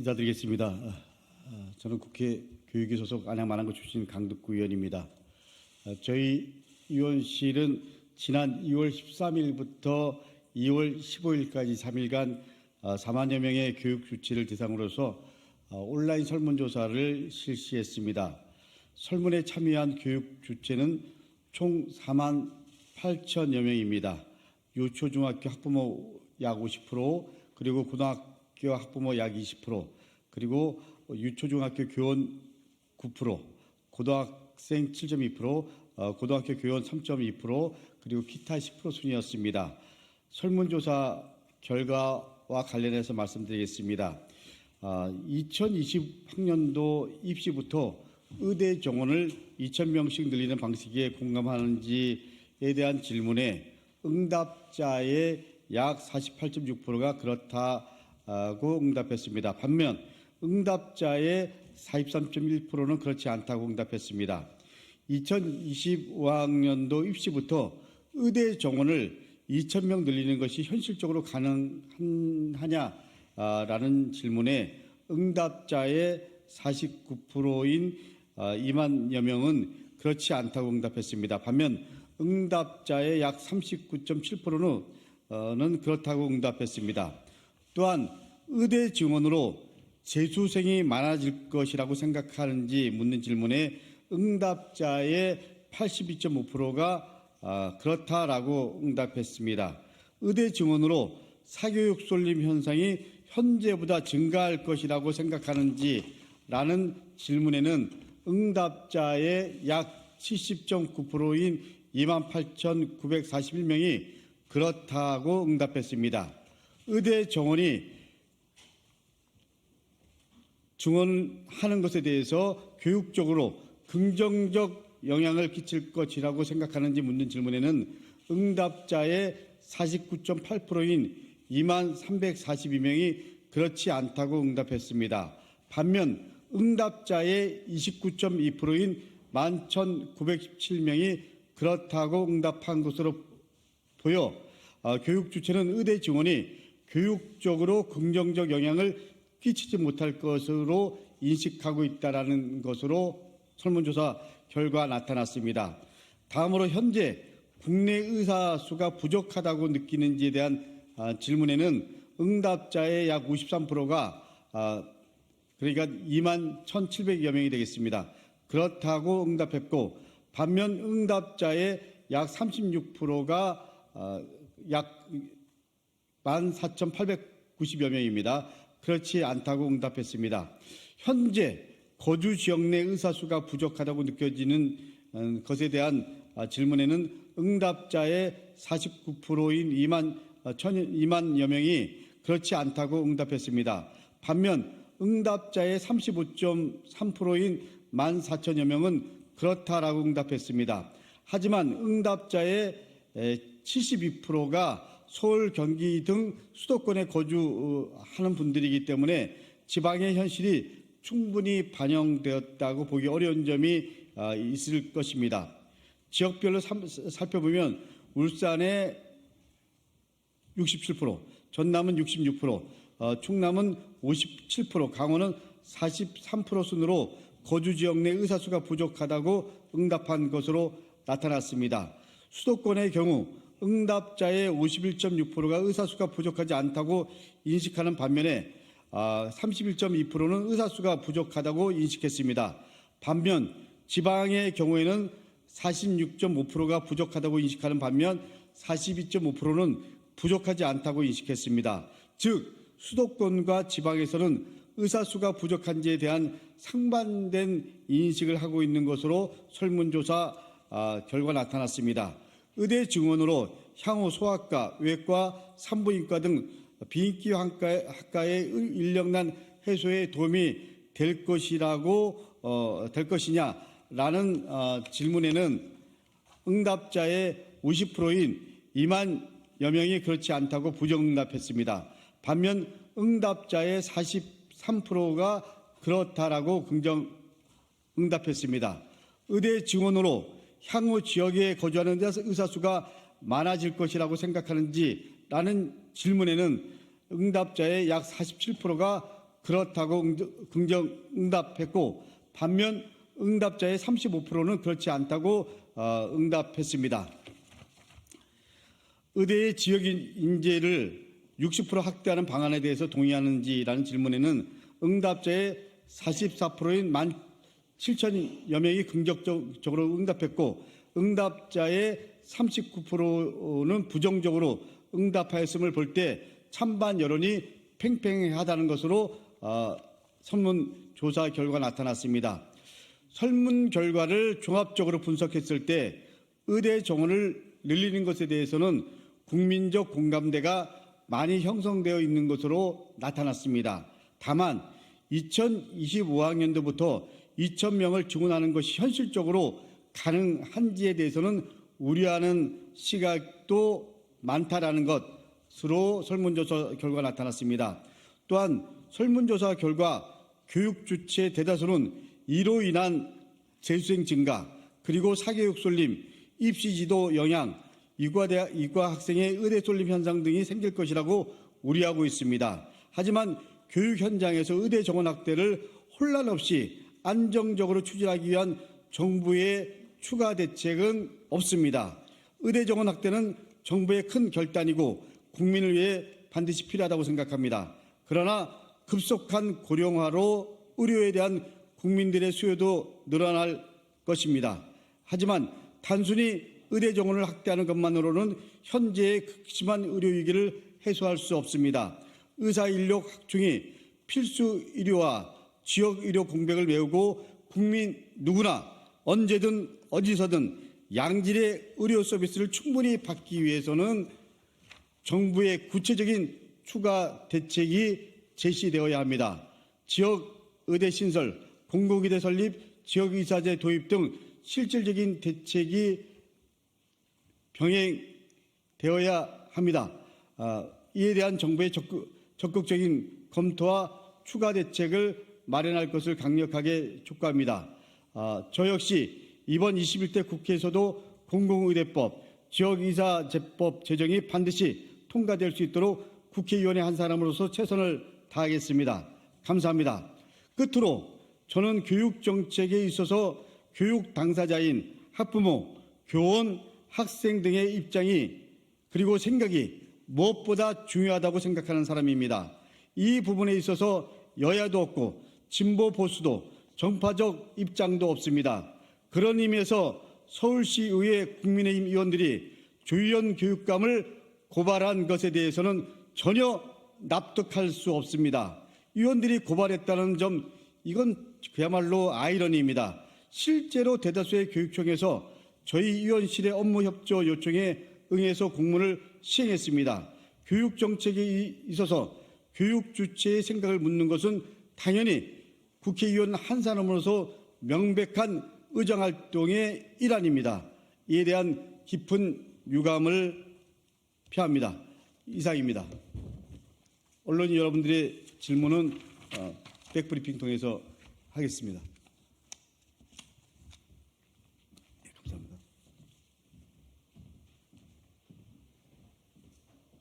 인사드리겠습니다. 저는 국회 교육위 소속 안양만안구 출신 강덕구 의원입니다. 저희 의원실은 지난 2월 13일부터 2월 15일까지 3일간 4만여 명의 교육 주체를 대상으로서 온라인 설문조사를 실시했습니다. 설문에 참여한 교육 주체는 총 4만 8천여 명입니다. 유초중학교 학부모 약 50%, 그리고 고등학교 학부모 약 20%, 그리고 유초중학교 교원 9%, 고등학생 7.2%, 고등학교 교원 3.2%, 그리고 기타 10% 순이었습니다. 설문조사 결과와 관련해서 말씀드리겠습니다. 2020학년도 입시부터 의대 정원을 2,000명씩 늘리는 방식에 공감하는지에 대한 질문에 응답자의 약 48.6%가 그렇다고 응답했습니다. 반면 응답자의 43.1%는 그렇지 않다고 응답했습니다. 2025학년도 입시부터 의대 정원을 2,000명 늘리는 것이 현실적으로 가능하냐라는 질문에 응답자의 49%인 2만여 명은 그렇지 않다고 응답했습니다. 반면 응답자의 약 39.7%는 그렇다고 응답했습니다. 또한 의대 증원으로 재수생이 많아질 것이라고 생각하는지 묻는 질문에 응답자의 82.5%가 그렇다라고 응답했습니다. 의대 증원으로 사교육 쏠림 현상이 현재보다 증가할 것이라고 생각하는지라는 질문에는 응답자의 약 70.9%인 28,941명이 그렇다고 응답했습니다. 의대 정원이 증원하는 것에 대해서 교육적으로 긍정적 영향을 끼칠 것이라고 생각하는지 묻는 질문에는 응답자의 49.8%인 23,342명이 그렇지 않다고 응답했습니다. 반면 응답자의 29.2%인 11,917명이 그렇다고 응답한 것으로 보여 교육 주체는 의대 증원이 교육적으로 긍정적 영향을 끼치지 못할 것으로 인식하고 있다는 것으로 설문조사 결과 나타났습니다. 다음으로 현재 국내 의사 수가 부족하다고 느끼는지에 대한 질문에는 응답자의 약 53%가 그러니까 2만 1,700여 명이 되겠습니다. 그렇다고 응답했고, 반면 응답자의 약 36%가 약 14,890여 명입니다. 그렇지 않다고 응답했습니다. 현재 거주 지역 내 의사 수가 부족하다고 느껴지는 것에 대한 질문에는 응답자의 49%인 2만여 명이 그렇지 않다고 응답했습니다. 반면 응답자의 35.3%인 14,000여 명은 그렇다라고 응답했습니다. 하지만 응답자의 72%가 서울, 경기 등 수도권에 거주하는 분들이기 때문에 지방의 현실이 충분히 반영되었다고 보기 어려운 점이 있을 것입니다. 지역별로 살펴보면 울산의 67%, 전남은 66%, 충남은 57%, 강원은 43% 순으로 거주 지역 내 의사 수가 부족하다고 응답한 것으로 나타났습니다. 수도권의 경우 응답자의 51.6%가 의사 수가 부족하지 않다고 인식하는 반면에 31.2%는 의사 수가 부족하다고 인식했습니다. 반면 지방의 경우에는 46.5%가 부족하다고 인식하는 반면 42.5%는 부족하지 않다고 인식했습니다. 즉 수도권과 지방에서는 의사 수가 부족한지에 대한 상반된 인식을 하고 있는 것으로 설문조사 결과 나타났습니다. 의대 증원으로 향후 소아과, 외과, 산부인과 등 비인기 학과의 인력난 해소에 도움이 될 것이냐라는 질문에는 응답자의 50%인 2만여 명이 그렇지 않다고 부정응답했습니다. 반면 응답자의 43%가 그렇다라고 긍정응답했습니다. 의대 증원으로 향후 지역에 거주하는 의사 수가 많아질 것이라고 생각하는지라는 질문에는 응답자의 약 47%가 그렇다고 긍정 응답했고, 반면 응답자의 35%는 그렇지 않다고 응답했습니다. 의대의 지역 인재를 60% 확대하는 방안에 대해서 동의하는지라는 질문에는 응답자의 44%인 17,000여 명이 긍정적으로 응답했고, 응답자의 39%는 부정적으로 응답하였음을 볼 때 찬반 여론이 팽팽하다는 것으로 설문조사 결과가 나타났습니다. 설문 결과를 종합적으로 분석했을 때 의대 정원을 늘리는 것에 대해서는 국민적 공감대가 많이 형성되어 있는 것으로 나타났습니다. 다만 2025학년도부터 2,000명을 증원하는 것이 현실적으로 가능한지에 대해서는 우려하는 시각도 많다라는 것으로 설문조사 결과가 나타났습니다. 또한 설문조사 결과 교육 주체 대다수는 이로 인한 재수생 증가, 그리고 사교육 쏠림, 입시 지도 영향, 이과 학생의 의대 쏠림 현상 등이 생길 것이라고 우려하고 있습니다. 하지만 교육 현장에서 의대 정원 확대를 혼란 없이 안정적으로 추진하기 위한 정부의 추가 대책은 없습니다. 의대 정원 확대는 정부의 큰 결단이고 국민을 위해 반드시 필요하다고 생각합니다. 그러나 급속한 고령화로 의료에 대한 국민들의 수요도 늘어날 것입니다. 하지만 단순히 의대 정원을 확대하는 것만으로는 현재의 극심한 의료 위기를 해소할 수 없습니다. 의사 인력 확충이 필수 의료와 지역 의료 공백을 메우고 국민 누구나 언제든 어디서든 양질의 의료 서비스를 충분히 받기 위해서는 정부의 구체적인 추가 대책이 제시되어야 합니다. 지역 의대 신설, 공공의대 설립, 지역의사제 도입 등 실질적인 대책이 병행되어야 합니다. 이에 대한 정부의 적극적인 검토와 추가 대책을 마련할 것을 강력하게 촉구합니다. 저 역시 이번 21대 국회에서도 공공의대법, 지역의사제법 제정이 반드시 통과될 수 있도록 국회의원의 한 사람으로서 최선을 다하겠습니다. 감사합니다. 끝으로 저는 교육정책에 있어서 교육 당사자인 학부모, 교원, 학생 등의 입장이 그리고 생각이 무엇보다 중요하다고 생각하는 사람입니다. 이 부분에 있어서 여야도 없고 진보 보수도 정파적 입장도 없습니다. 그런 의미에서 서울시의회 국민의힘 의원들이 조희연 교육감을 고발한 것에 대해서는 전혀 납득할 수 없습니다. 의원들이 고발했다는 점, 이건 그야말로 아이러니입니다. 실제로 대다수의 교육청에서 저희 의원실의 업무 협조 요청에 응해서 공문을 시행했습니다. 교육 정책에 있어서 교육 주체의 생각을 묻는 것은 당연히 국회의원 한 사람으로서 명백한 의정활동의 일환입니다. 이에 대한 깊은 유감을 표합니다. 이상입니다. 언론인 여러분들의 질문은 백브리핑 통해서 하겠습니다.